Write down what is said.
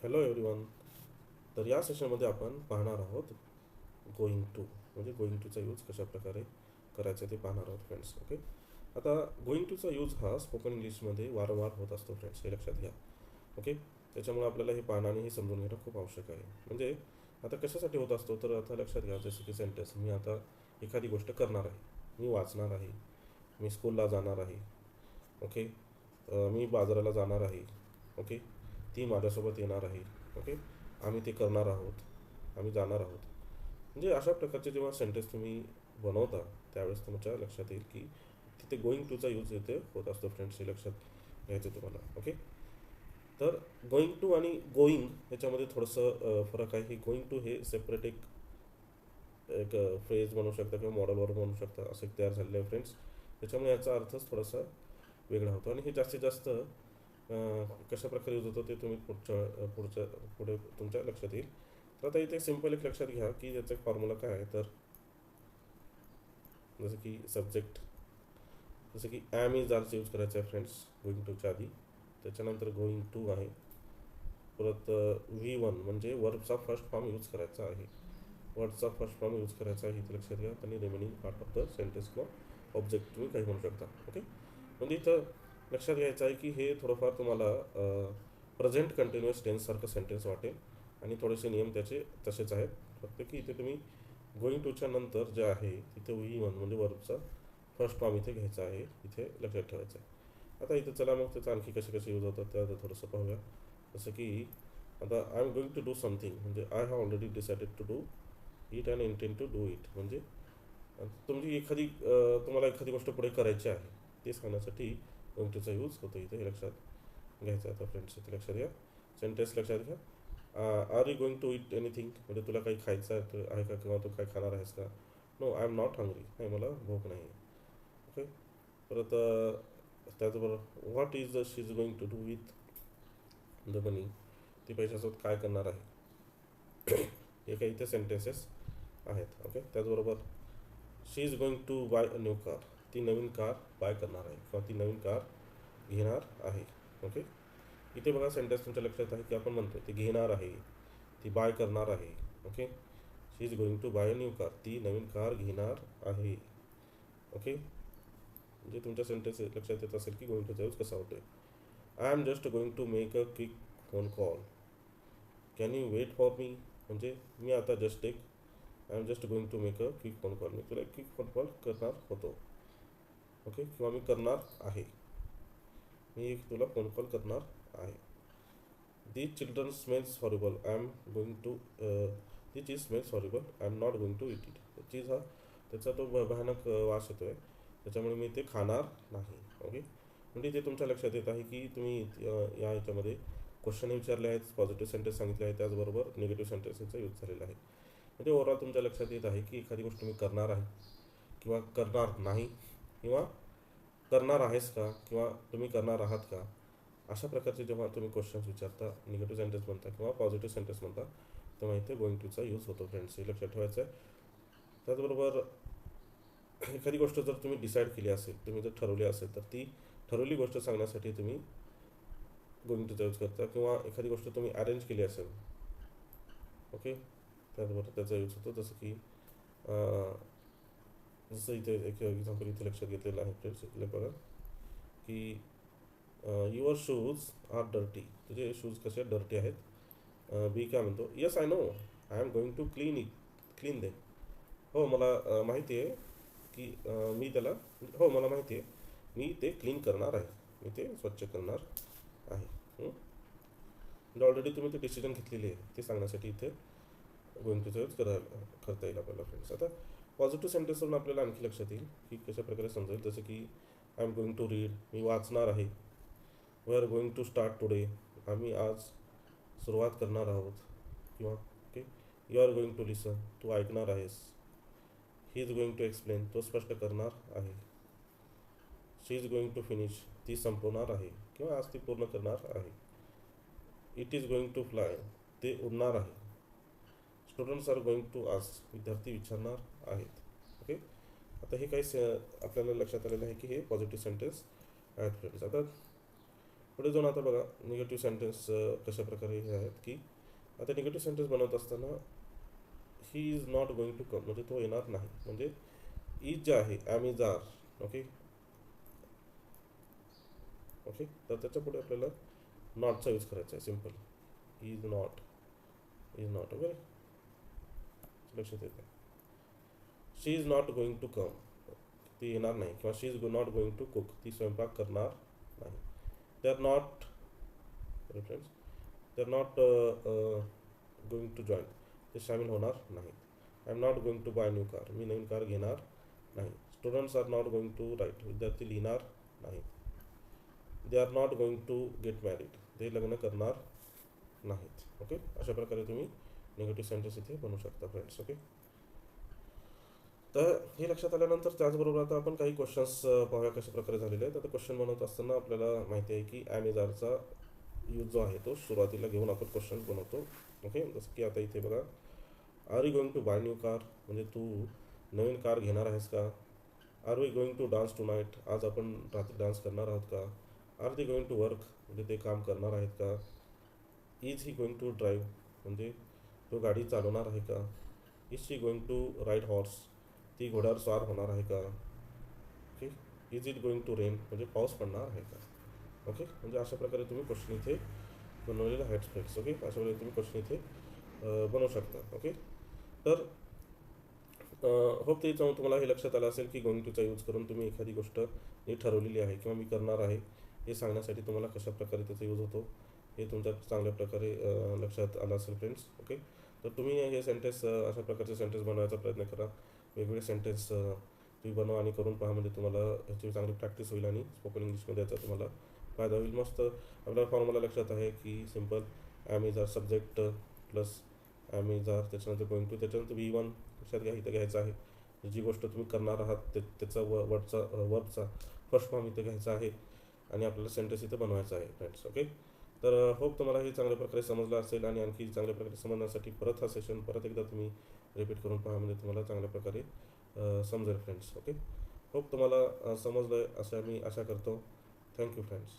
Hello everyone. तर या सेशनमध्ये आपण पाहणार आहोत गोईंग टू, म्हणजे गोईंग टूचा यूज कशा प्रकारे करायचा ते पाहणार आहोत फ्रेंड्स. ओके. आता गोईंग टूचा यूज हा स्पोकन इंग्लिशमध्ये वारंवार होत असतो फ्रेंड्स, हे लक्षात घ्या. ओके. त्याच्यामुळे आपल्याला हे पाहणं आणि हे समजून घेणं खूप आवश्यक आहे. म्हणजे आता कशासाठी होत असतो, तर आता लक्षात घ्या, जसं की सेंटेन्स, मी आता एखादी गोष्ट करणार आहे, मी वाचणार आहे, मी स्कूलला जाणार आहे. ओके. मी बाजाराला जाणार आहे. ओके. ती माझ्यासोबत येणार आहे. ओके. आम्ही ते करणार आहोत, आम्ही जाणार आहोत. म्हणजे अशा प्रकारचे जेव्हा सेंटेन्स तुम्ही बनवता त्यावेळेस तुमच्या लक्षात येईल की तिथे गोईंग टूचा यूज इथे होत असतो फ्रेंड्स, हे लक्षात घ्यायचं तुम्हाला. ओके. तर गोईंग टू आणि गोईंग याच्यामध्ये थोडंसं फरक आहे. गोईंग टू हे सेपरेट एक एक फ्रेज म्हणू शकता किंवा मॉडलवर म्हणू शकता, असं एक तयार झालेलं आहे फ्रेंड्स. त्याच्यामुळे याचा अर्थच थोडासा वेगळा होतो आणि हे जास्तीत जास्त कशा प्रकारे यूज होतं ते तुम्ही पुढे तुमच्या लक्षात येईल. तर आता इथे सिम्पल एक लक्षात घ्या की याचा फॉर्म्युला काय आहे. तर जसं की सब्जेक्ट, जसं की ॲम इज आरचा यूज करायचा आहे फ्रेंड्स गोईंग टूच्या आधी. त्याच्यानंतर गोईंग टू आहे. परत V1 म्हणजे वर्बचा फर्स्ट फॉर्म यूज करायचा आहे. वर्डचा फर्स्ट फॉर्म यूज करायचा आहे इथे लक्षात घ्या. आणि remaining part of the sentence किंवा ऑब्जेक्ट तुम्ही काही म्हणू शकता. ओके. म्हणजे इथं लक्षात घ्यायचं आहे की हे थोडंफार तुम्हाला प्रेझेंट कंटिन्युअस टेन्ससारखं सेंटेन्स वाटेल आणि थोडेसे नियम त्याचे तसेच आहेत. फक्त की इथे तुम्ही गोईंग टूच्या नंतर जे आहे तिथे V1 म्हणजे वर्बचा फर्स्ट फॉर्म इथे घ्यायचा आहे, इथे लक्षात ठेवायचं आहे. आता इथं चला मग त्याचं आणखी कसे कसे यूज होतात ते आता थोडंसं पाहूया. जसं की आता I am going to do something, म्हणजे I have already decided to do it and intend to do it. म्हणजे तुमची एखादी तुम्हाला एखादी गोष्ट पुढे करायची आहे ते सांगण्यासाठी गोइंग टूचा यूज होतो इथे, हे लक्षात घ्यायचं. आता फ्रेंड्स इथे लक्षात घ्या, सेंटेन्स लक्षात घ्या. Are you going to it anything, म्हणजे तुला काही खायचं आहे का किंवा तू काय खाणार आहेस का. No I am not hungry, नाही मला भूक नाही. ओके. परत त्याचबरोबर what is the she is going to do with the money, ती पैशासोबत काय करणार आहे. हे काही इथे सेंटेन्सेस आहेत. ओके. त्याचबरोबर she is going to buy a new car, ती नवीन कार बाय करणार आहे किंवा ती नवीन कार घेणार आहे. ओके. इथे बघा सेंटेन्स तुमच्या लक्षात आहे की आपण म्हणतो ती घेणार आहे, ती बाय करणार आहे. Okay. She is going to buy a new car, ती नवीन कार घेणार आहे. ओके. म्हणजे तुमच्या सेंटेन्स लक्षात येत असेल की गोइंग टूचा यूज कसा होतोय. I am just going to make a quick phone call, can you wait for me, म्हणजे मी आता जस्ट एक I am just going to make a quick phone call, मी तुला एक क्विक फोन कॉल करणार होतो. ओके. किंवा मी करणार आहे, मी एक तुला फोन कॉल करणार आहे. The children smells horrible, I am going to the cheese smells horrible, I am not going to eat it. Cheese हा त्याचा तो भयानक वास येतो आहे, त्याच्यामुळे मी ते खाणार नाही. ओके. म्हणजे ते तुमच्या लक्षात येत आहे की तुम्ही या ह्याच्यामध्ये क्वेश्चन विचारले आहेत, पॉझिटिव्ह सेंटेन्स सांगितले आहेत, त्याचबरोबर निगेटिव्ह सेंटेन्सचा यूज झालेला आहे. म्हणजे ओव्हरऑल तुमच्या लक्षात येत आहे की एखादी गोष्ट मी करणार आहे किंवा करणार नाही किंवा करणार आहेस का किंवा तुम्ही करणार आहात का. अशा प्रकारचे जेव्हा तुम्ही क्वेश्चन्स विचारता, निगेटिव्ह सेंटेन्स म्हणता किंवा पॉझिटिव्ह सेंटेन्स म्हणता, तेव्हा इथे गोइंग टूचा यूज होतो फ्रेंड्स, हे लक्षात ठेवायचं आहे. त्याचबरोबर एखादी गोष्ट जर तुम्ही डिसाईड केली असेल, तुम्ही जर ठरवली असेल, तर ती ठरवली गोष्ट सांगण्यासाठी तुम्ही गोइंग टूचा यूज करता. किंवा एखादी गोष्ट तुम्ही अरेंज केली असेल. ओके. त्याचबरोबर त्याचा यूज होतो. जसं की जसं इथे एक एक्झाम्पल इथे लक्षात घेतलेलं आहे फ्रेंड्स, इथे बघा की युअर शूज आर डर्टी, तुझे शूज कसे डर्टी आहेत. बी काय म्हणतो, yes I know, I am going to clean them. हो मला माहिती आहे की मी त्याला, हो मला माहिती आहे मी ते क्लीन करणार आहे, मी ते स्वच्छ करणार आहे. म्हणजे ऑलरेडी तुम्ही ते डिसिजन घेतलेली आहे ते सांगण्यासाठी इथे गोइंग टूचा यूज करता येईल आपल्याला फ्रेंड्स. आता पॉझिटिव्ह सेंटेन्सवरून आपल्याला आणखी लक्षात येईल की कशा प्रकारे समजेल. जसं की I am going to read, मी वाचणार आहे. We are going to start today, आम्ही आज सुरुवात करणार आहोत. किंवा okay, you are going to listen, तू ऐकणार आहेस. He is going to explain, तो स्पष्ट करणार आहे. She is going to finish, ती संपवणार आहे किंवा आज ती पूर्ण करणार आहे. It is going to fly, ते उडणार आहे. Students are going to ask, विद्यार्थी विचारणार आहेत. ओके. आता हे काही आपल्याला लक्षात आलेलं आहे की हे पॉझिटिव्ह सेंटेन्स आहेत फ्रेंड्स. आता पुढे जाऊन आता बघा निगेटिव्ह सेंटेन्स कशा प्रकारे हे आहेत की आता निगेटिव्ह सेंटेन्स बनवत असताना he is not going to come म्हणजे तो येणार नाही, म्हणजे इज जे आहे am is are, okay okay, तर त्याच्या पुढे आपल्याला नॉटचा यूज करायचा आहे, simple is not, is not, okay लक्षात येते. She is not going to come ती येणार नाही, किंवा she is not going to cook ती स्वयंपाक करणार नाही. They are not reference, they are not going to join ते सामील होणार नाही. I am not going to buy new car मी नवीन कार घेणार नाही. Students are not going to write विद्यार्थी लिहिणार नाही. They are not going to get married ते लग्न करणार नाहीत. ओके, अशा प्रकारे तुम्ही निगेटिव्ह सेंटेन्स इथे बनवू शकता फ्रेंड्स. ओके, तर हे लक्षात आल्यानंतर त्याचबरोबर आता आपण काही क्वेश्चन्स पाहूया कशा प्रकारे झालेले आहेत. आता क्वेश्चन बनवत असताना आपल्याला माहिती आहे की ॲम इज आरचा यूज जो आहे तो सुरुवातीला घेऊन आपण क्वेश्चन्स बनवतो. ओके, जसं की आता इथे बघा are you going to buy new car म्हणजे तू नवीन कार घेणार आहेस का. Are we going to dance tonight आज आपण रात्री डान्स करणार आहोत का. Are they going to work म्हणजे ते काम करणार आहेत का. Is he going to drive म्हणजे तो गाडी चालवणार आहे का. Is she going to ride horse ती घोड्यावर स्वार होणार आहे का. Okay, is it going to rain म्हणजे पाऊस पडणार आहे का. ओके, म्हणजे अशा प्रकारे तुम्ही क्वेश्चन इथे बनवलेले आहेत फ्रेंड्स. ओके, अशा प्रकारे तुम्ही क्वेश्चन इथे बनवू शकता. ओके, तर होप ते तुम्हाला हे लक्षात आलं असेल की गोइंग टूचा यूज करून तुम्ही एखादी गोष्ट ही ठरवलेली आहे किंवा मी करणार आहे हे सांगण्यासाठी तुम्हाला कशा प्रकारे त्याचा यूज होतो हे तुमच्या चांगल्या प्रकारे लक्षात आलं असेल फ्रेंड्स. ओके, तर तुम्ही हे सेंटेन्स अशा प्रकारचे सेंटेन्स बनवायचा प्रयत्न करा. वेगवेगळे सेंटेन्स तुम्ही बनवा आणि करून पहा, म्हणजे तुम्हाला ह्याची चांगली प्रॅक्टिस होईल आणि स्पोकन इंग्लिशमध्ये याचा तुम्हाला फायदा होईल. मस्त आपल्या फॉर्म्युला लक्षात आहे की simple am is are subject plus am is are त्याच्यानंतर गोइंग टू त्याच्यानंतर V1 लक्षात घ्या इथं घ्यायचं आहे. जी गोष्ट तुम्ही करणार आहात त्याचा वर्बचा फर्स्ट फॉर्म इथं घ्यायचा आहे आणि आपल्याला सेंटेन्स इथं बनवायचं आहे फ्रेंड्स. ओके, तर होप तुम्हाला हे चांगल्या प्रकारे समजलं असेल आणि आणखी चांगल्या प्रकारे समजण्यासाठी परत हा सेशन परत एकदा तुम्ही रिपीट करून पहा, म्हणजे तुम्हाला चांगल्या प्रकारे समजेल फ्रेंड्स. ओके, होप तुम्हाला समजलं आहे असं मी आशा करतो. Thank you friends.